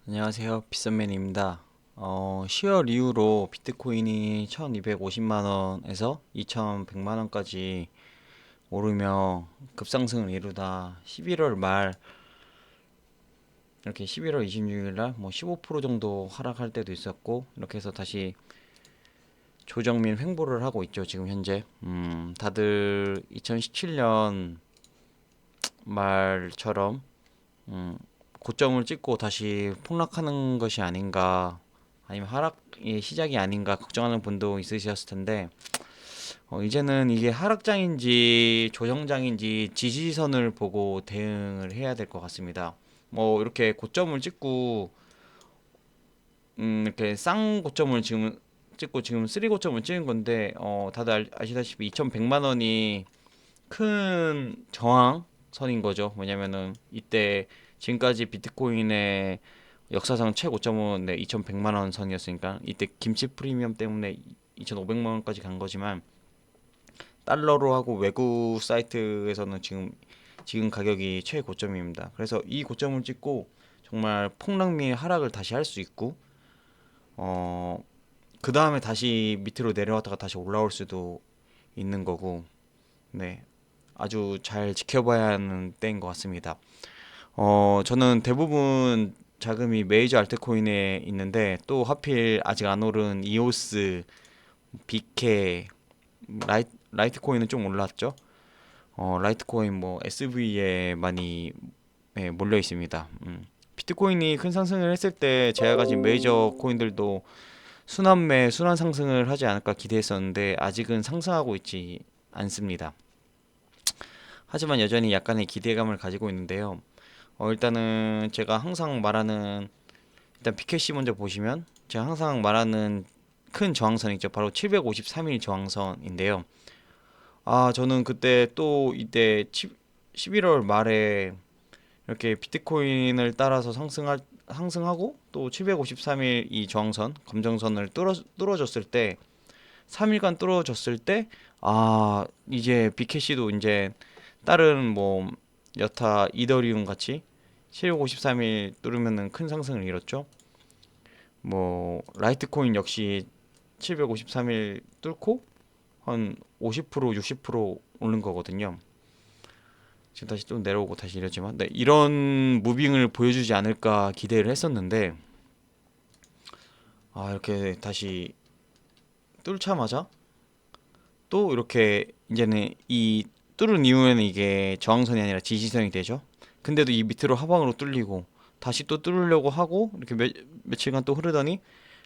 안녕하세요. 빗선맨입니다. 10월 이후로 비트코인이 1250만 원에서 2100만 원까지 오르며 급상승을 이루다 11월 말 이렇게 11월 26일 날 뭐 15% 정도 하락할 때도 있었고, 이렇게 해서 다시 조정 및 횡보를 하고 있죠. 지금 현재 다들 2017년 말처럼 고점을 찍고 다시 폭락하는 것이 아닌가, 아니면 하락의 시작이 아닌가 걱정하는 분도 있으셨을 텐데, 이제는 이게 하락장인지 조정장인지 지지선을 보고 대응을 해야 될 것 같습니다. 뭐 이렇게 고점을 찍고 이렇게 쌍고점을 지금 찍고 지금 3고점을 찍은 건데, 다들 아시다시피 2100만 원이 큰 저항선인 거죠. 왜냐면은 이때 지금까지 비트코인의 역사상 최고점은 2100만 원 선이었으니까, 이때 김치 프리미엄 때문에 2500만 원까지 간 거지만, 달러로 하고 외국 사이트에서는 지금 가격이 최고점입니다. 그래서 이 고점을 찍고 정말 폭락미의 하락을 다시 할 수 있고, 어, 그 다음에 다시 밑으로 내려왔다가 다시 올라올 수도 있는 거고, 네, 아주 잘 지켜봐야 하는 때인 것 같습니다. 저는 대부분 자금이 메이저 알트코인에 있는데, 또 하필 아직 안 오른 이오스, 비케, 라이트코인은 좀 올랐죠. 라이트코인 뭐 SV에 많이 몰려 있습니다. 비트코인이 큰 상승을 했을 때 제가 가진 메이저 코인들도 순환매, 순환 상승을 하지 않을까 기대했었는데, 아직은 상승하고 있지 않습니다. 하지만 여전히 약간의 기대감을 가지고 있는데요. 일단은 제가 항상 말하는, 일단 피켓시 먼저 보시면, 제가 항상 말하는 큰 저항선 있죠. 바로 753일 저항선인데요. 저는 그때 또 이때 11월 말에 이렇게 비트코인을 따라서 상승하고 또 753일 이 저항선, 검정선을 뚫어줬을 때, 3일간 뚫어줬을 때, 이제 비캐시도 이제 다른 뭐 여타 이더리움 같이 753일 뚫으면은 큰 상승을 이뤘죠. 뭐 라이트코인 역시 753일 뚫고 한 50%, 60% 오른 거거든요. 지금 다시 좀 내려오고 다시 이러지만, 네, 이런 무빙을 보여주지 않을까 기대를 했었는데, 이렇게 다시 뚫자마자 또 이렇게 이제는 이 뚫은 이후에는 이게 저항선이 아니라 지지선이 되죠. 근데도 이 밑으로 하방으로 뚫리고 다시 또 뚫으려고 하고, 이렇게 며칠간 또 흐르더니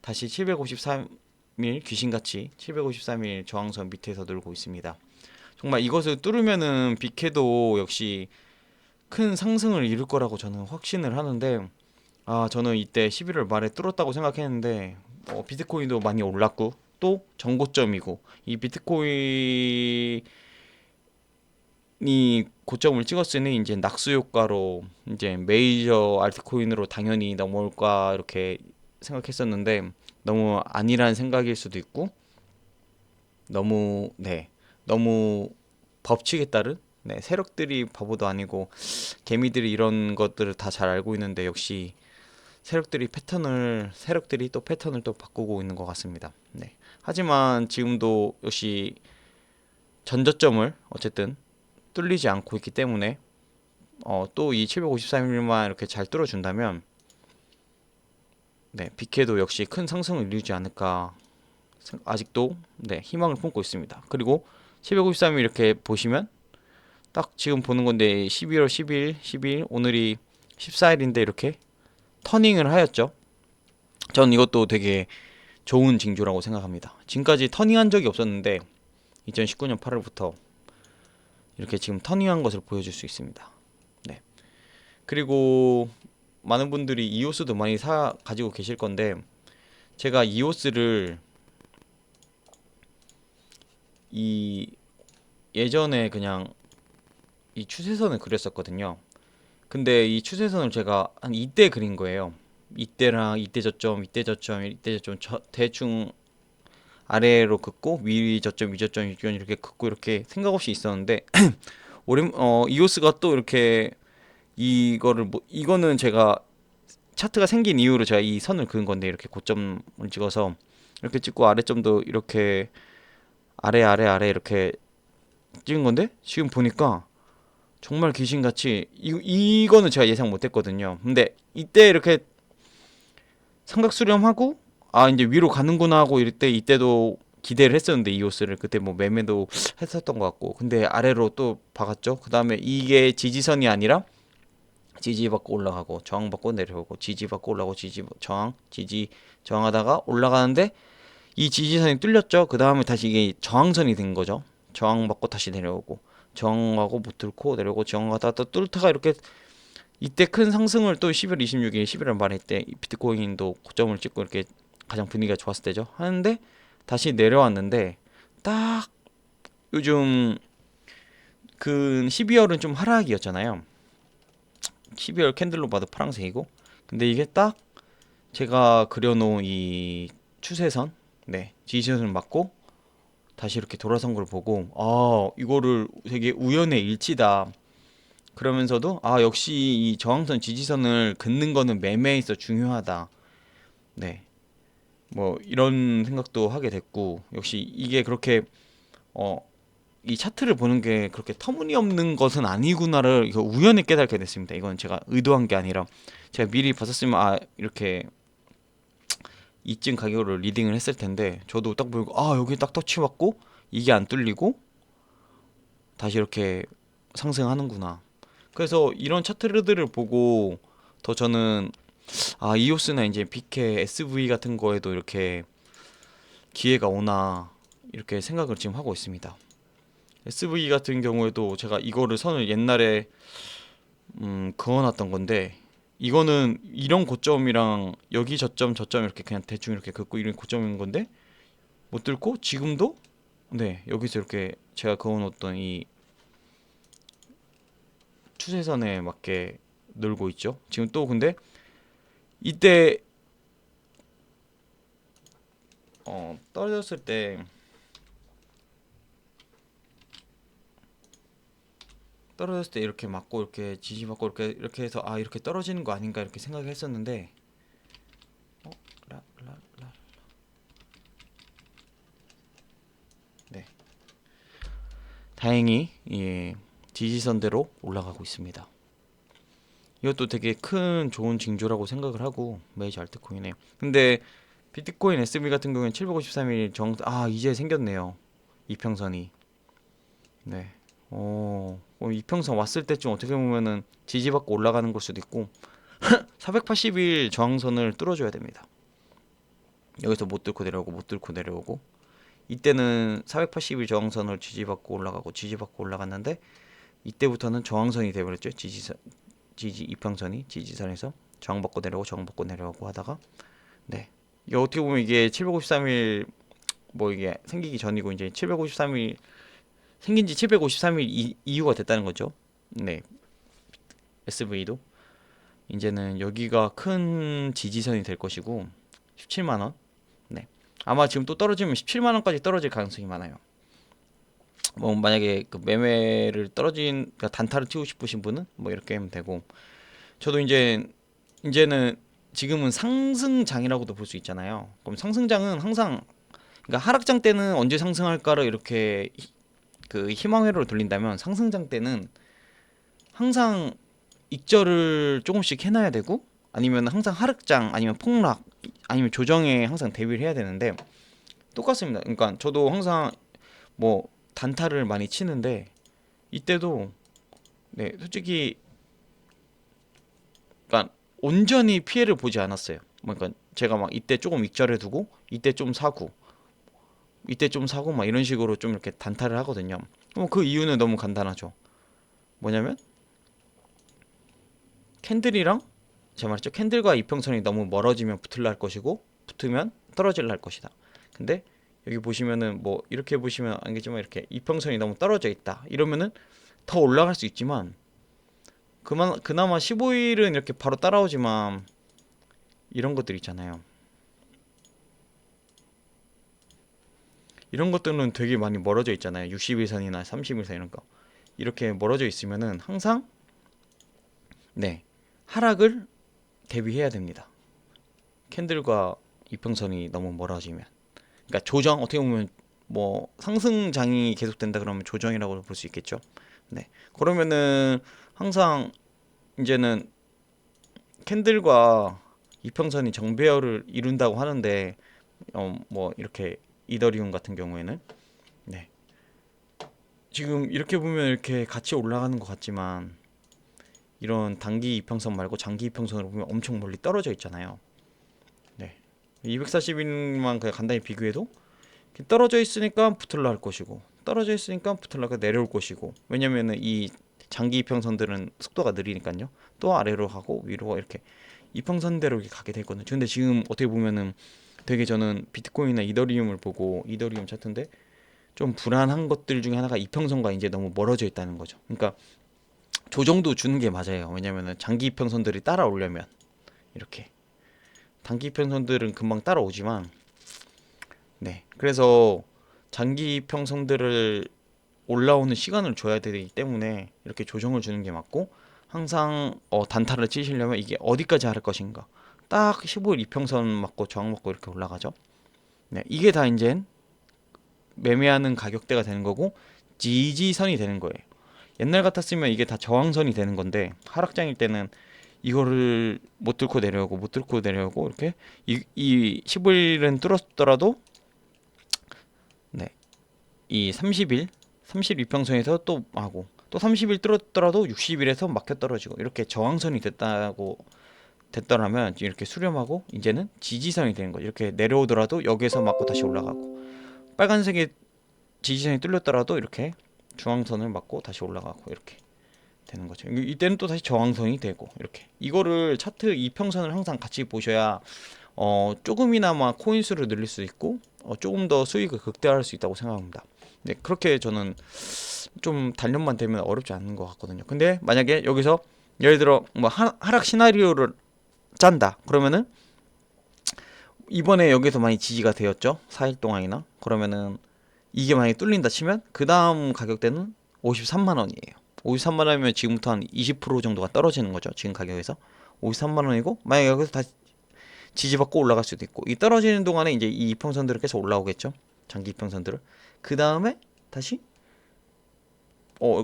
다시 753일 귀신같이 753일 저항선 밑에서 놀고 있습니다. 정말 이것을 뚫으면은 빅해도 역시 큰 상승을 이룰 거라고 저는 확신을 하는데, 저는 이때 11월 말에 뚫었다고 생각했는데, 비트코인도 많이 올랐고 또 정고점이고, 이 비트코인이 고점을 찍었으니 이제 낙수 효과로 이제 메이저 알트코인으로 당연히 넘어올까 이렇게 생각했었는데, 너무 아니란 생각일 수도 있고, 너무 법칙에 따른, 세력들이 바보도 아니고 개미들이 이런 것들을 다 잘 알고 있는데, 역시 세력들이 또 패턴을 또 바꾸고 있는 것 같습니다. 네. 하지만 지금도 역시 전저점을 어쨌든 뚫리지 않고 있기 때문에, 또 이 753일만 이렇게 잘 뚫어준다면, 빅해도 역시 큰 상승을 이루지 않을까, 아직도 희망을 품고 있습니다. 그리고 753일 이렇게 보시면 딱 지금 보는 건데, 12월 10일, 12일, 오늘이 14일인데 이렇게 터닝을 하였죠. 전 이것도 되게 좋은 징조라고 생각합니다. 지금까지 터닝한 적이 없었는데 2019년 8월부터 이렇게 지금 터닝한 것을 보여줄 수 있습니다. 네. 그리고 많은 분들이 이오스도 많이 사 가지고 계실 건데, 제가 이오스를 이 예전에 그냥 이 추세선을 그렸었거든요. 근데 이 추세선을 제가 한 이때 그린 거예요. 이때랑 이때 저점, 대충 아래로 긋고 위 저점, 위 저점, 위 저점 이렇게 긋고 이렇게 생각 없이 있었는데, 이오스가 또 이렇게 이거를 뭐, 이거는 제가 차트가 생긴 이후로 제가 이 선을 그은 건데, 이렇게 고점을 찍어서 이렇게 찍고 아래점도 이렇게 아래 아래 아래 이렇게 찍은 건데, 지금 보니까 정말 귀신같이 이거는 제가 예상 못했거든요. 근데 이때 이렇게 삼각 수렴하고 아 이제 위로 가는구나 하고 이럴 때, 이때도 기대를 했었는데 이오스를 그때 뭐 매매도 했었던 것 같고, 근데 아래로 또 박았죠. 그 다음에 이게 지지선이 아니라 지지받고 올라가고 저항받고 내려오고 지지받고 올라가고 지지 저항 지지 저항하다가 올라가는데 이 지지선이 뚫렸죠. 그 다음에 다시 이게 저항선이 된 거죠. 저항받고 다시 내려오고 저항하고 못 뚫고 내려오고 저항하다가 또 뚫다가 이렇게, 이때 큰 상승을 또 12월 26일 11월 말에 때 비트코인도 고점을 찍고 이렇게 가장 분위기가 좋았을 때죠. 하는데 다시 내려왔는데, 딱 요즘 그 12월은 좀 하락이었잖아요. 12월 캔들로 봐도 파란색이고, 근데 이게 딱 제가 그려놓은 이 추세선, 네, 지지선을 맞고 다시 이렇게 돌아선 걸 보고, 아 이거를 되게 우연의 일치다. 그러면서도 아 역시 이 저항선 지지선을 긋는 거는 매매에 있어 중요하다. 네, 뭐 이런 생각도 하게 됐고, 역시 이게 그렇게 어 이 차트를 보는 게 그렇게 터무니없는 것은 아니구나를 이거 우연히 깨닫게 됐습니다. 이건 제가 의도한 게 아니라 제가 미리 봤었으면 아 이렇게 이쯤 가격으로 리딩을 했을 텐데, 저도 딱 보고 아 여기 딱 터치 받고 이게 안 뚫리고 다시 이렇게 상승하는구나. 그래서 이런 차트들을 보고 더 저는 아 이오스나 이제 BK, SV 같은 거에도 이렇게 기회가 오나 이렇게 생각을 지금 하고 있습니다. SV 같은 경우에도 제가 이거를 선을 옛날에 그어놨던 건데, 이거는 이런 고점이랑 여기 저점 저점 이렇게 그냥 대충 이렇게 긋고 이런 고점인 건데 못 들고 지금도 네 여기서 이렇게 제가 그어놓았던 이 추세선에 맞게 늘고 있죠. 지금 또 근데 이때 떨어졌을 때 이렇게 맞고 이렇게 지지받고 이렇게 해서 아 이렇게 떨어지는 거 아닌가 이렇게 생각을 했었는데, 어? 라, 라, 라. 네, 다행히 예, 지지선대로 올라가고 있습니다. 이것도 되게 큰 좋은 징조라고 생각을 하고 매일 알트코인에. 근데 비트코인 SB 같은 경우에는 753일 아 이제 생겼네요. 이평선이. 네. 이평선 왔을 때쯤 어떻게 보면은 지지받고 올라가는 걸 수도 있고 480일 저항선을 뚫어줘야 됩니다. 여기서 못 뚫고 내려오고 못 뚫고 내려오고, 이때는 480일 저항선을 지지받고 올라가고 지지받고 올라갔는데, 이때부터는 저항선이 되버렸죠. 지지 이평선이 지지선에서 저항받고 내려오고 저항받고 내려오고 하다가, 네, 이게 어떻게 보면 이게 753일 뭐 이게 생기기 전이고 이제 753일 생긴 지 753일 이후가 됐다는 거죠. 네, SV도 이제는 여기가 큰 지지선이 될 것이고 17만 원. 네, 아마 지금 또 떨어지면 17만 원까지 떨어질 가능성이 많아요. 뭐 만약에 그 매매를 그러니까 단타를 튀고 싶으신 분은 뭐 이렇게 하면 되고, 저도 이제는 지금은 상승장이라고도 볼 수 있잖아요. 그럼 상승장은 항상, 그러니까 하락장 때는 언제 상승할까를 이렇게 그 희망회로를 돌린다면, 상승장 때는 항상 익절을 조금씩 해놔야 되고, 아니면 항상 하락장 아니면 폭락 아니면 조정에 항상 대비를 해야 되는데 똑같습니다. 그러니까 저도 항상 뭐 단타를 많이 치는데 이때도 네 솔직히 그러니까 온전히 피해를 보지 않았어요. 그러니까 제가 막 이때 조금 익절해 두고 이때 좀 사고 이때 좀 사고 막 이런 식으로 좀 이렇게 단타를 하거든요. 그 이유는 너무 간단하죠. 뭐냐면 캔들이랑 제가 말했죠. 캔들과 이평선이 너무 멀어지면 붙을라 할 것이고 붙으면 떨어질라 할 것이다. 근데 여기 보시면은 뭐 이렇게 보시면 알겠지만 이렇게 이평선이 너무 떨어져 있다. 이러면은 더 올라갈 수 있지만 그나마 15일은 이렇게 바로 따라오지만 이런 것들 있잖아요. 이런 것들은 되게 많이 멀어져 있잖아요. 60일선이나 30일선 이런 거. 이렇게 멀어져 있으면은 항상 네 하락을 대비해야 됩니다. 캔들과 이평선이 너무 멀어지면, 그러니까 조정, 어떻게 보면 뭐 상승장이 계속된다 그러면 조정이라고 볼 수 있겠죠. 네, 그러면은 항상 이제는 캔들과 이평선이 정배열을 이룬다고 하는데, 뭐 이렇게 이더리움 같은 경우에는, 네, 지금 이렇게 보면 이렇게 같이 올라가는 것 같지만 이런 단기 이평선 말고 장기 이평선으로 보면 엄청 멀리 떨어져 있잖아요. 네, 240일만 그냥 간단히 비교해도 떨어져 있으니까 붙을라 할 것이고, 떨어져 있으니까 붙을라가 내려올 것이고, 왜냐면은 이 장기 이평선들은 속도가 느리니까요. 또 아래로 가고 위로 이렇게 이평선대로 이렇게 가게 되거든요. 근데 지금 어떻게 보면은 되게 저는 비트코인이나 이더리움을 보고, 이더리움 차트인데 좀 불안한 것들 중에 하나가 이평선과 이제 너무 멀어져 있다는 거죠. 그러니까 조정도 주는 게 맞아요. 왜냐면은 장기 이평선들이 따라오려면 이렇게, 단기 이평선들은 금방 따라오지만, 네, 그래서 장기 이평선들을 올라오는 시간을 줘야 되기 때문에 이렇게 조정을 주는 게 맞고, 항상 단타를 치시려면 이게 어디까지 할 것인가, 딱 15일 이평선 맞고 저항 맞고 이렇게 올라가죠. 네, 이게 다 이제 매매하는 가격대가 되는 거고 지지선이 되는 거예요. 옛날 같았으면 이게 다 저항선이 되는 건데, 하락장일 때는 이거를 못 뚫고 내려오고 못 뚫고 내려오고 이렇게, 이 15일은 뚫었더라도, 네, 이 30일 이평선에서 또 하고, 또 30일 뚫었더라도 60일에서 막혀 떨어지고, 이렇게 저항선이 됐더라면 이렇게 수렴하고 이제는 지지선이 되는 거죠. 이렇게 내려오더라도 여기에서 맞고 다시 올라가고, 빨간색의 지지선이 뚫렸더라도 이렇게 중앙선을 맞고 다시 올라가고 이렇게 되는 거죠. 이때는 또 다시 저항선이 되고, 이렇게 이거를 차트 이평선을 항상 같이 보셔야 조금이나마 코인 수를 늘릴 수 있고 조금 더 수익을 극대화할 수 있다고 생각합니다. 네, 그렇게 저는 좀 단련만 되면 어렵지 않은 것 같거든요. 근데 만약에 여기서 예를 들어 뭐 하락 시나리오를 짠다 그러면은, 이번에 여기서 많이 지지가 되었죠, 4일 동안이나. 그러면은 이게 만약에 뚫린다 치면 그 다음 가격대는 53만 원이에요. 53만 원이면 지금부터 한 20% 정도가 떨어지는 거죠. 지금 가격에서 53만 원이고, 만약에 여기서 다시 지지받고 올라갈 수도 있고, 이 떨어지는 동안에 이제 이 이평선들을 계속 올라오겠죠. 장기 이평선들을. 그 다음에 다시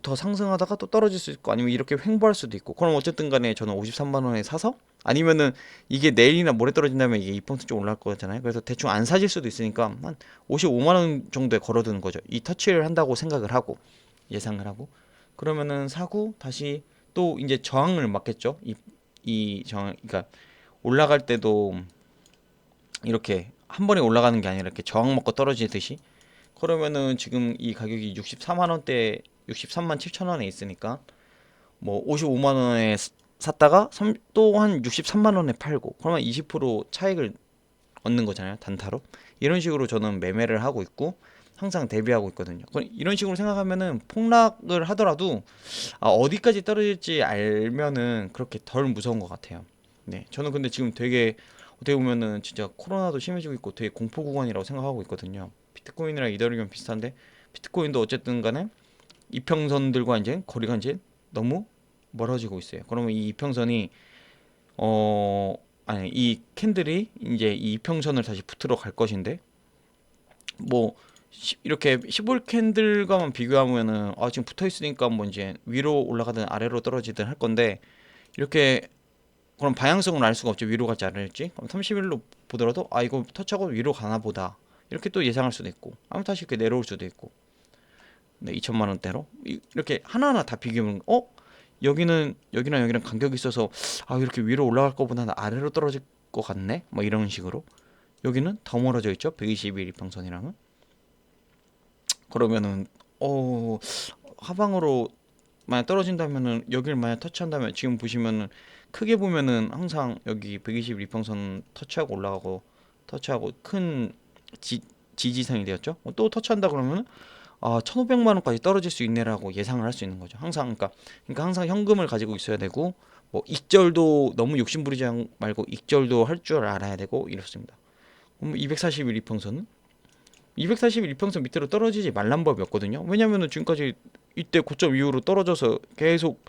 더 상승하다가 또 떨어질 수 있고, 아니면 이렇게 횡보할 수도 있고. 그럼 어쨌든 간에 저는 53만 원에 사서, 아니면은 이게 내일이나 모레 떨어진다면 이게 2% 좀 올라갈 거잖아요. 그래서 대충 안 사질 수도 있으니까 한 55만 원 정도에 걸어두는 거죠. 이 터치를 한다고 생각을 하고, 예상을 하고, 그러면은 사고 다시 또 이제 저항을 맞겠죠. 이 저항, 그러니까 올라갈 때도 이렇게 한 번에 올라가는 게 아니라 이렇게 저항 먹고 떨어지듯이. 그러면은 지금 이 가격이 64만 원대, 63만 7천 원에 있으니까 뭐 55만 원에 샀다가 또 한 63만 원에 팔고, 그러면 20% 차익을 얻는 거잖아요, 단타로. 이런 식으로 저는 매매를 하고 있고 항상 대비하고 있거든요. 이런 식으로 생각하면은 폭락을 하더라도 어디까지 떨어질지 알면은 그렇게 덜 무서운 것 같아요. 네, 저는 근데 지금 되게 어떻게 보면은 진짜 코로나도 심해지고 있고 되게 공포 구간이라고 생각하고 있거든요. 비트코인이랑 이더리움 비슷한데, 비트코인도 어쨌든 간에 이평선들과 이제 거리가 이제 너무 멀어지고 있어요. 그러면 이 이평선이 아니, 이 캔들이 이제 이 이평선을 다시 붙으러 갈 것인데, 뭐 이렇게 15일 캔들과만 비교하면은 지금 붙어 있으니까 뭐 이제 위로 올라가든 아래로 떨어지든 할 건데, 이렇게 그럼 방향성을 알 수가 없죠. 위로 갈지 아래일지. 그럼 30일로 보더라도 이거 터치하고 위로 가나 보다, 이렇게 또 예상할 수도 있고, 아무 다시 이렇게 내려올 수도 있고. 네, 2천만 원대로 이렇게 하나하나 다 비교하면 여기는 여기랑 여기랑 간격이 있어서 이렇게 위로 올라갈 거보다는 아래로 떨어질 것 같네, 뭐 이런 식으로. 여기는 더 멀어져 있죠, 121 이평선이랑은. 그러면은 하방으로 만약 떨어진다면은, 여기를 만약 터치한다면, 지금 보시면은 크게 보면은 항상 여기 121 이평선 터치하고 올라가고, 터치하고 큰 지지선이 되었죠. 또 터치한다 그러면은 1,500만 원까지 떨어질 수 있네라고 예상을 할 수 있는 거죠. 항상 그러니까 항상 현금을 가지고 있어야 되고, 뭐 익절도 너무 욕심 부리지 말고 익절도 할 줄 알아야 되고 이렇습니다. 그럼 241 이평선은 241 이평선 밑으로 떨어지지 말란 법이 없거든요. 왜냐면은 지금까지 이때 고점 이후로 떨어져서 계속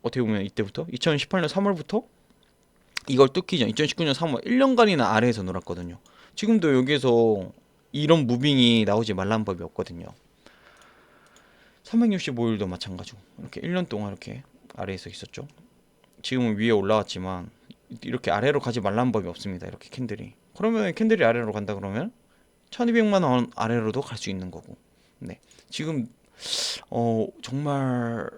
어떻게 보면 이때부터 2018년 3월부터 이걸 뚫기 전 2019년 3월 1년간이나 아래에서 놀았거든요. 지금도 여기에서 이런 무빙이 나오지 말라는 법이 없거든요. 365일도 마찬가지고 이렇게 1년 동안 이렇게 아래에서 있었죠. 지금은 위에 올라왔지만 이렇게 아래로 가지 말라는 법이 없습니다. 이렇게 캔들이. 그러면 캔들이 아래로 간다 그러면 1200만 원 아래로도 갈 수 있는 거고. 네. 지금 정말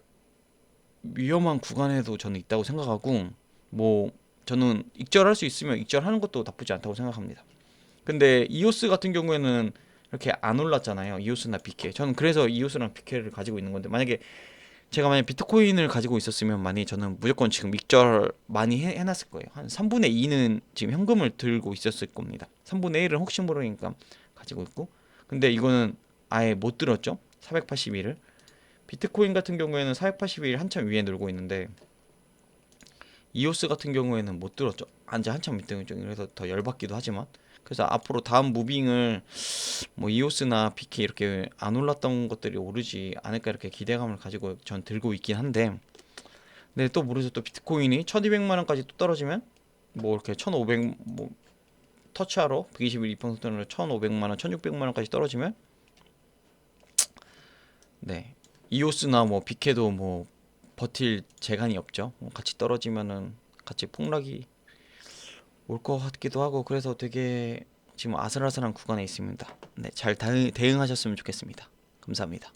위험한 구간에도 저는 있다고 생각하고 뭐 저는 익절할 수 있으면 익절하는 것도 나쁘지 않다고 생각합니다. 근데 이오스 같은 경우에는 이렇게 안 올랐잖아요. 이오스나 비케. 저는 그래서 이오스랑 비케를 가지고 있는 건데 만약에 제가 만약 비트코인을 가지고 있었으면 많이 저는 무조건 지금 익절 많이 해놨을 거예요. 한 3분의 2는 지금 현금을 들고 있었을 겁니다. 3분의 1은 혹시 모르니까 가지고 있고. 근데 이거는 아예 못 들었죠. 481을. 비트코인 같은 경우에는 481 한참 위에 늘고 있는데 이오스 같은 경우에는 못 들었죠. 안지 한참 밑에 죠. 그래서 더 열받기도 하지만 그래서 앞으로 다음 무빙을 뭐 이오스나 BK 이렇게 안 올랐던 것들이 오르지 않을까 이렇게 기대감을 가지고 전 들고 있긴 한데 근데 또 모르죠. 또 비트코인이 1200만 원까지 또 떨어지면 뭐 이렇게 1500 뭐 터치하러 121 2%로 1500만 원, 1600만 원까지 떨어지면 네. 이오스나 뭐 BK도 뭐 버틸 재간이 없죠. 뭐 같이 떨어지면은 같이 폭락이 올 것 같기도 하고 그래서 되게 지금 아슬아슬한 구간에 있습니다. 네, 잘 대응하셨으면 좋겠습니다. 감사합니다.